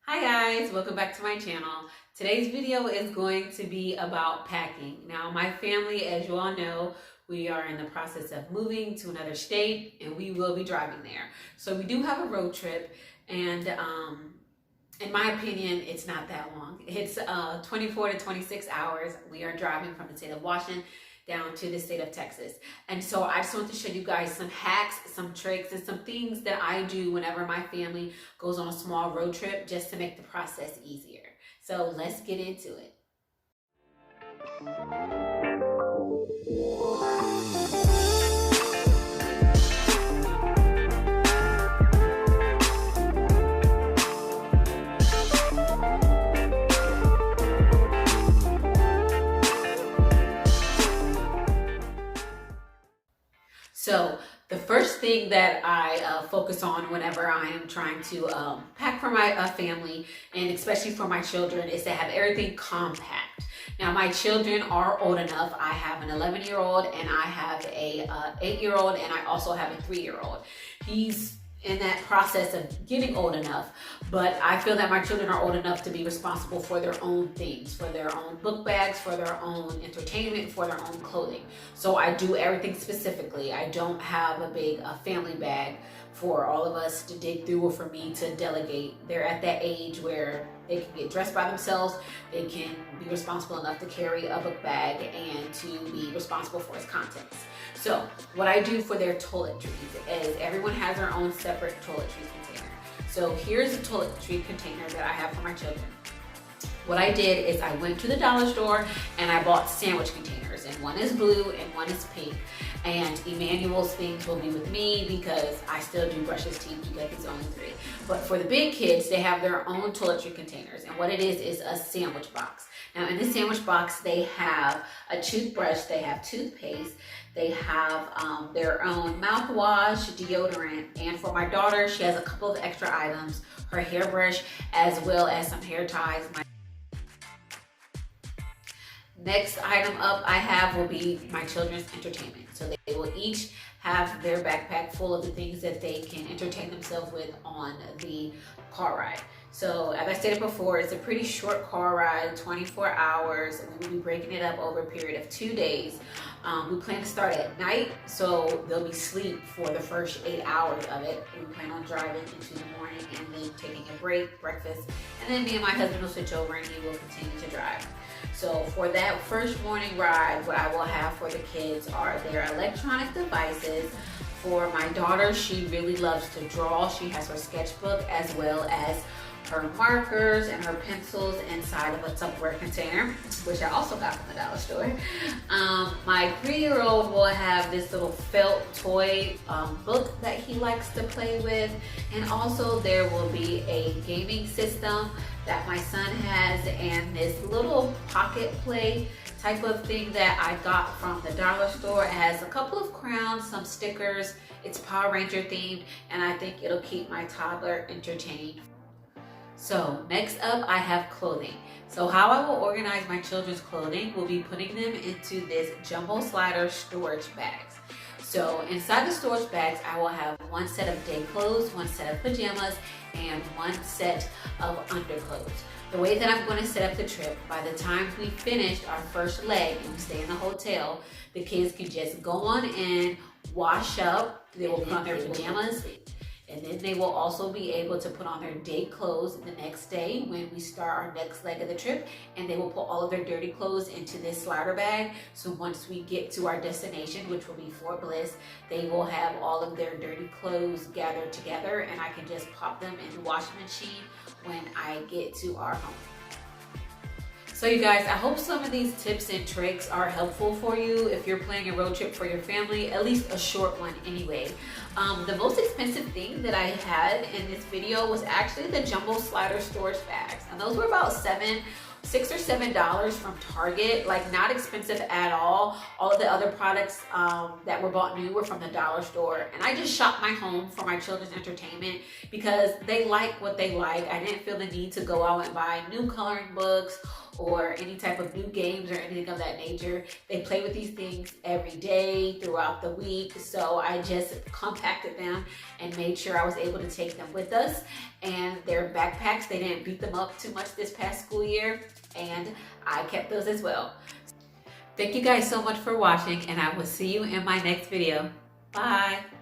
Hi guys, welcome back to my channel. Today's video is going to be about packing. Now my family, as you all know, we are in the process of moving to another state and we will be driving there. So we do have a road trip and in my opinion, it's not that long. It's 24 to 26 hours. We are driving from the state of Washington down to the state of Texas. And so I just want to show you guys some hacks, some tricks, and some things that I do whenever my family goes on a small road trip just to make the process easier. So let's get into it. So the first thing that I focus on whenever I am trying to pack for my family, and especially for my children, is to have everything compact. Now my children are old enough. I have an 11-year-old and I have a 8-year-old, and I also have a 3-year-old. He's in that process of getting old enough, but I feel that my children are old enough to be responsible for their own things, for their own book bags, for their own entertainment, for their own clothing. So I do everything specifically. I don't have a big family bag for all of us to dig through or for me to delegate. They're at that age where they can get dressed by themselves. They can be responsible enough to carry a book bag and to be responsible for its contents. So what I do for their toiletries is everyone has their own separate toiletry container. So here's a toiletry container that I have for my children. What I did is I went to the dollar store and I bought sandwich containers, and one is blue and one is pink. And Emmanuel's things will be with me because I still do brush his teeth because he's only 3. But for the big kids, they have their own toiletry containers, and what it is a sandwich box. Now in this sandwich box, they have a toothbrush, they have toothpaste, they have their own mouthwash, deodorant, and for my daughter, she has a couple of extra items, her hairbrush, as well as some hair ties. Next item up I have will be my children's entertainment. So they will each have their backpack full of the things that they can entertain themselves with on the car ride. So as I stated before, it's a pretty short car ride, 24 hours. We will be breaking it up over a period of 2 days. We plan to start at night, so there'll be sleep for the first 8 hours of it. We plan on driving into the morning and then taking a break, breakfast, and then me and my husband will switch over and he will continue to drive. So for that first morning ride, what I will have for the kids are their electronic devices. For my daughter, she really loves to draw. She has her sketchbook as well as her markers and her pencils inside of a Tupperware container, which I also got from the dollar store. My 3-year-old will have this little felt toy book that he likes to play with, and also there will be a gaming system that my son has, and this little pocket play type of thing that I got from the dollar store. It has a couple of crowns, some stickers. It's Power Ranger themed, and I think it'll keep my toddler entertained. So next up I have clothing. So how I will organize my children's clothing will be putting them into this jumbo slider storage bags. So inside the storage bags, I will have one set of day clothes, one set of pajamas, and one set of underclothes. The way that I'm going to set up the trip, by the time we finished our first leg and we stay in the hotel, the kids can just go on in, wash up, they will put on their pajamas, and then they will also be able to put on their day clothes the next day when we start our next leg of the trip, and they will put all of their dirty clothes into this slider bag. So once we get to our destination, which will be Fort Bliss, they will have all of their dirty clothes gathered together, and I can just pop them in the washing machine when I get to our home. So you guys, I hope some of these tips and tricks are helpful for you if you're planning a road trip for your family, at least a short one anyway. The most expensive thing that I had in this video was actually the jumbo slider storage bags. And those were about $6 or $7 from Target, like not expensive at all. All of the other products that were bought new were from the dollar store. And I just shopped my home for my children's entertainment because they like what they like. I didn't feel the need to go out and buy new coloring books or any type of new games or anything of that nature. They play with these things every day throughout the week. So I just contacted them and made sure I was able to take them with us. And their backpacks, they didn't beat them up too much this past school year, and I kept those as well. Thank you guys so much for watching, and I will see you in my next video. Bye.